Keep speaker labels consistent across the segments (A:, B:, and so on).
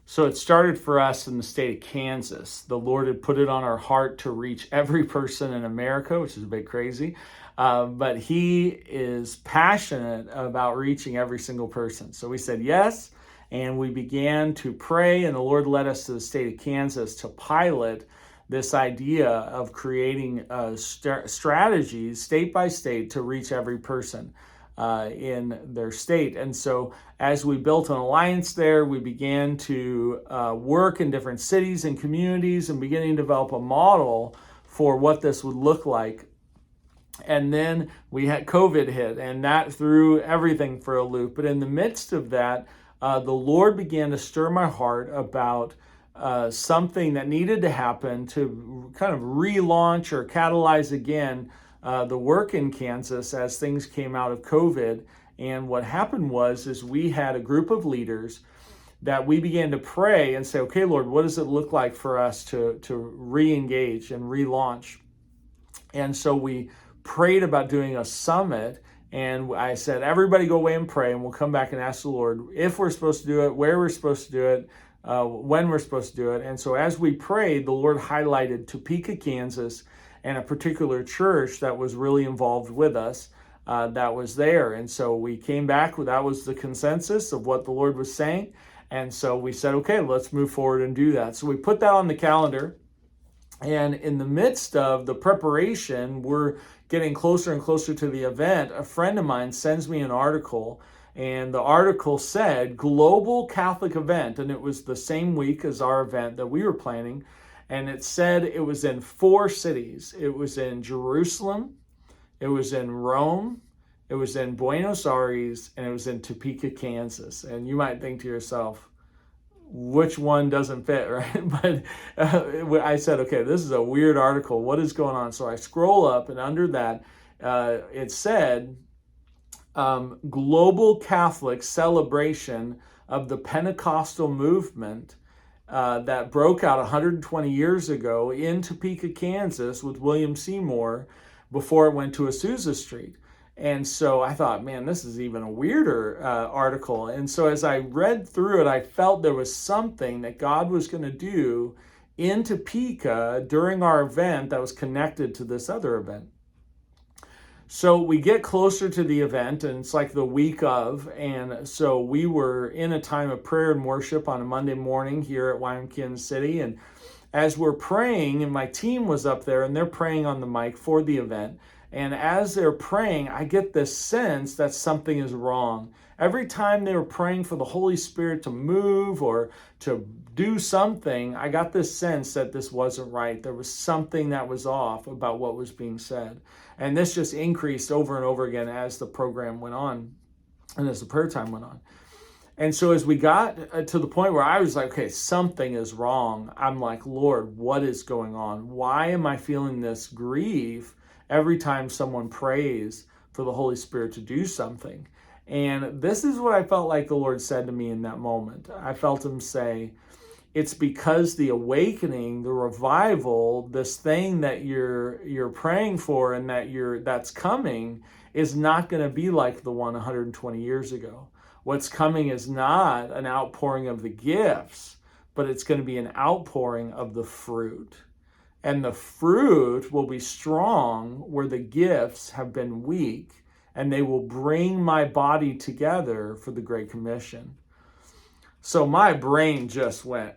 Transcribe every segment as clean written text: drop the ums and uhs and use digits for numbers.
A: So it started for us in the state of Kansas. The Lord had put it on our heart to reach every person in America, which is a bit crazy. But He is passionate about reaching every single person. So we said yes, and we began to pray, and the Lord led us to the state of Kansas to pilot this idea of creating strategies state by state to reach every person in their state. And so as we built an alliance there, we began to work in different cities and communities and beginning to develop a model for what this would look like. And then we had COVID hit, and that threw everything for a loop. But in the midst of that, the Lord began to stir my heart about something that needed to happen to kind of relaunch or catalyze again the work in Kansas as things came out of COVID. And what happened is we had a group of leaders that we began to pray and say, okay, Lord, what does it look like for us to re-engage and relaunch? And so we prayed about doing a summit, and I said, everybody go away and pray, and we'll come back and ask the Lord if we're supposed to do it, where we're supposed to do it, when we're supposed to do it. And so as we prayed, the Lord highlighted Topeka, Kansas, and a particular church that was really involved with us that was there. And so we came back, that was the consensus of what the Lord was saying. And so we said, okay, let's move forward and do that. So we put that on the calendar. And in the midst of the preparation, we're getting closer and closer to the event. A friend of mine sends me an article, and the article said Global Catholic Event, and it was the same week as our event that we were planning. And it said it was in 4 cities. It was in Jerusalem, it was in Rome, it was in Buenos Aires, and it was in Topeka, Kansas. And you might think to yourself, which one doesn't fit, right? But I said, okay, this is a weird article. What is going on? So I scroll up, and under that, it said, Global Catholic Celebration of the Pentecostal Movement that broke out 120 years ago in Topeka, Kansas with William Seymour before it went to Azusa Street. And so I thought, man, this is even a weirder article. And so as I read through it, I felt there was something that God was going to do in Topeka during our event that was connected to this other event. So we get closer to the event, and it's like the week of, and so we were in a time of prayer and worship on a Monday morning here at YWAM Kansas City. And as we're praying, and my team was up there, and they're praying on the mic for the event, and as they're praying, I get this sense that something is wrong. Every time they were praying for the Holy Spirit to move or to do something, I got this sense that this wasn't right. There was something that was off about what was being said. And this just increased over and over again as the program went on and as the prayer time went on. And so as we got to the point where I was like, okay, something is wrong, I'm like, Lord, what is going on? Why am I feeling this grief every time someone prays for the Holy Spirit to do something? And this is what I felt like the Lord said to me in that moment. I felt Him say, it's because the awakening, the revival, this thing that you're praying for and that's coming is not going to be like the one 120 years ago. What's coming is not an outpouring of the gifts, but it's going to be an outpouring of the fruit. And the fruit will be strong where the gifts have been weak, and they will bring my body together for the Great Commission. So my brain just went,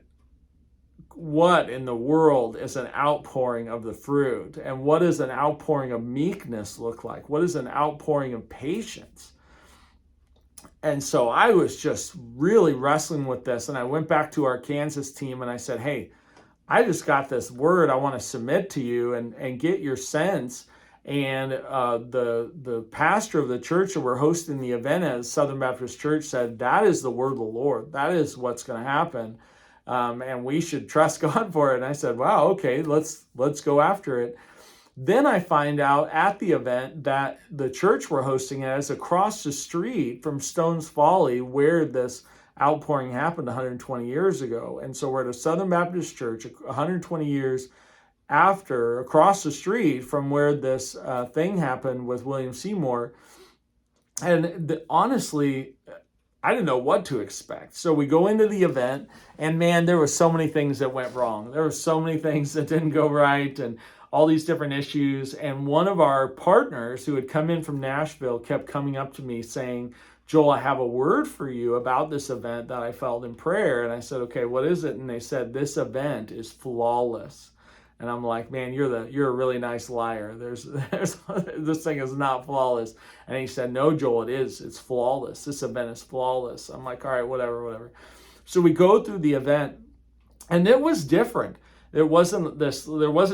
A: what in the world is an outpouring of the fruit? And what does an outpouring of meekness look like? What is an outpouring of patience? And so I was just really wrestling with this. And I went back to our Kansas team and I said, hey, I just got this word I want to submit to you and get your sense. And the pastor of the church that we're hosting the event at, Southern Baptist Church, said, that is the word of the Lord. That is what's going to happen. And we should trust God for it. And I said, wow, okay, let's go after it. Then I find out at the event that the church we're hosting it is across the street from Stones Folly, where this outpouring happened 120 years ago. And so we're at a Southern Baptist church 120 years after, across the street from where this thing happened with William Seymour. And honestly, I didn't know what to expect. So we go into the event, and man, there were so many things that went wrong. There were so many things that didn't go right, and all these different issues. And one of our partners who had come in from Nashville kept coming up to me saying, Joel, I have a word for you about this event that I felt in prayer. And I said, okay, what is it? And they said, this event is flawless. And I'm like, man, you're a really nice liar. There's this thing is not flawless. And he said, no, Joel, it is. It's flawless. This event is flawless. I'm like, all right, whatever. So we go through the event, and it was different. There wasn't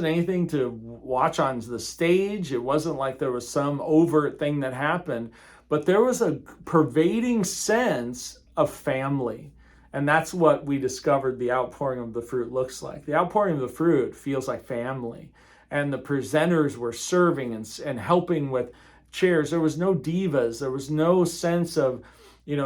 A: anything to watch on the stage. It wasn't like there was some overt thing that happened, but there was a pervading sense of family. And that's what we discovered the outpouring of the fruit looks like. The outpouring of the fruit feels like family. And the presenters were serving and helping with chairs. There was no divas. There was no sense of,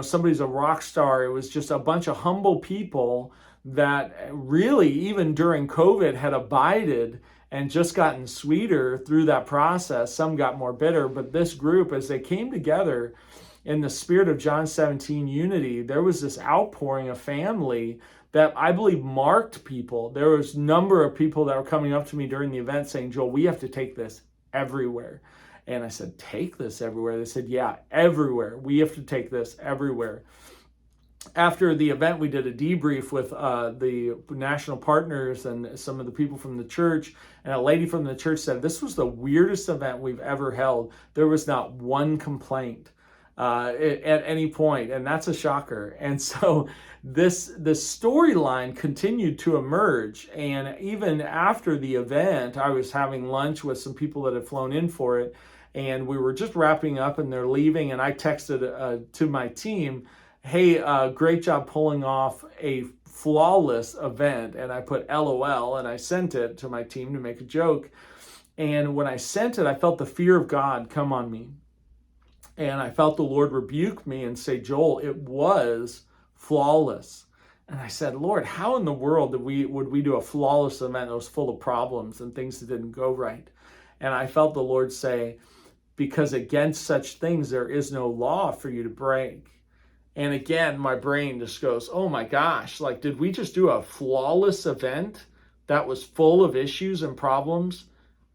A: somebody's a rock star. It was just a bunch of humble people that really, even during COVID, had abided and just gotten sweeter through that process. Some got more bitter, but this group, as they came together in the spirit of John 17 unity, there was this outpouring of family that I believe marked people. There was a number of people that were coming up to me during the event saying, Joel, we have to take this everywhere. And I said, take this everywhere? They said, yeah, everywhere. We have to take this everywhere. After the event, we did a debrief with the national partners and some of the people from the church. And a lady from the church said, this was the weirdest event we've ever held. There was not one complaint at any point, and that's a shocker. And so this storyline continued to emerge. And even after the event, I was having lunch with some people that had flown in for it, and we were just wrapping up and they're leaving. And I texted to my team, hey, great job pulling off a flawless event. And I put LOL, and I sent it to my team to make a joke. And when I sent it, I felt the fear of God come on me. And I felt the Lord rebuke me and say, Joel, it was flawless. And I said, Lord, how in the world would we do a flawless event that was full of problems and things that didn't go right? And I felt the Lord say, because against such things, there is no law for you to break. And again, my brain just goes, oh my gosh, like, did we just do a flawless event that was full of issues and problems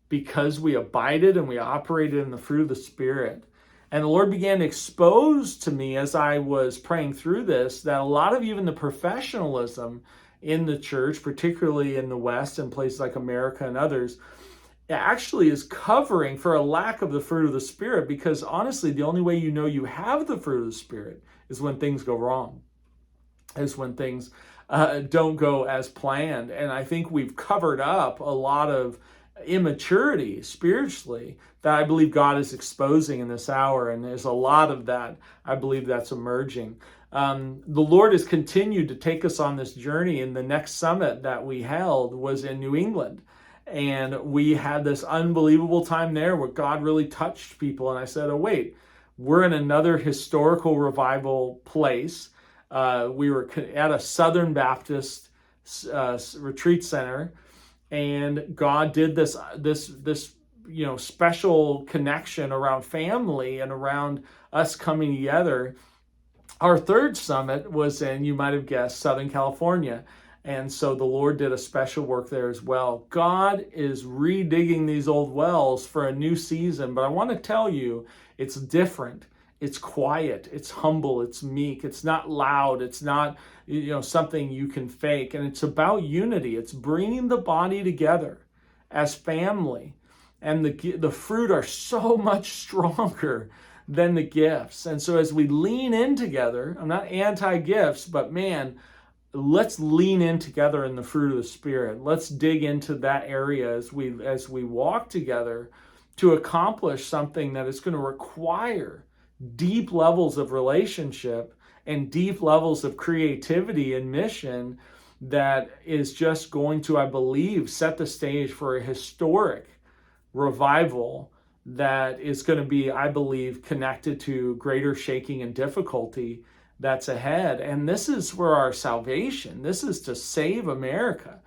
A: because we abided and we operated in the fruit of the Spirit? And the Lord began to expose to me as I was praying through this that a lot of even the professionalism in the church, particularly in the West and places like America and others, actually is covering for a lack of the fruit of the Spirit, because honestly, the only way you know you have the fruit of the Spirit is when things go wrong, is when things don't go as planned. And I think we've covered up a lot of immaturity spiritually that I believe God is exposing in this hour. And there's a lot of that, I believe, that's emerging. The Lord has continued to take us on this journey. And the next summit that we held was in New England. And we had this unbelievable time there where God really touched people. And I said, oh, wait, we're in another historical revival place. We were at a Southern Baptist retreat center, and God did this special connection around family and around us coming together. Our third summit was in, you might have guessed, Southern California. And so the Lord did a special work there as well. God is redigging these old wells for a new season. But I want to tell you, it's different. It's quiet. It's humble. It's meek. It's not loud. It's not, something you can fake. And it's about unity. It's bringing the body together as family. And the fruit are so much stronger than the gifts. And so as we lean in together, I'm not anti-gifts, but man, let's lean in together in the fruit of the Spirit. Let's dig into that area as we walk together to accomplish something that is going to require deep levels of relationship and deep levels of creativity and mission that is just going to, I believe, set the stage for a historic revival that is going to be, I believe, connected to greater shaking and difficulty that's ahead. And this is for our salvation. This is to save America,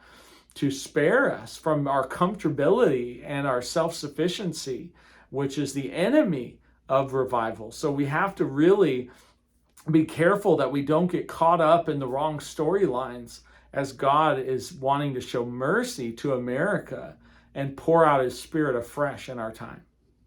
A: to spare us from our comfortability and our self-sufficiency, which is the enemy of revival. So we have to really be careful that we don't get caught up in the wrong storylines as God is wanting to show mercy to America and pour out his Spirit afresh in our time.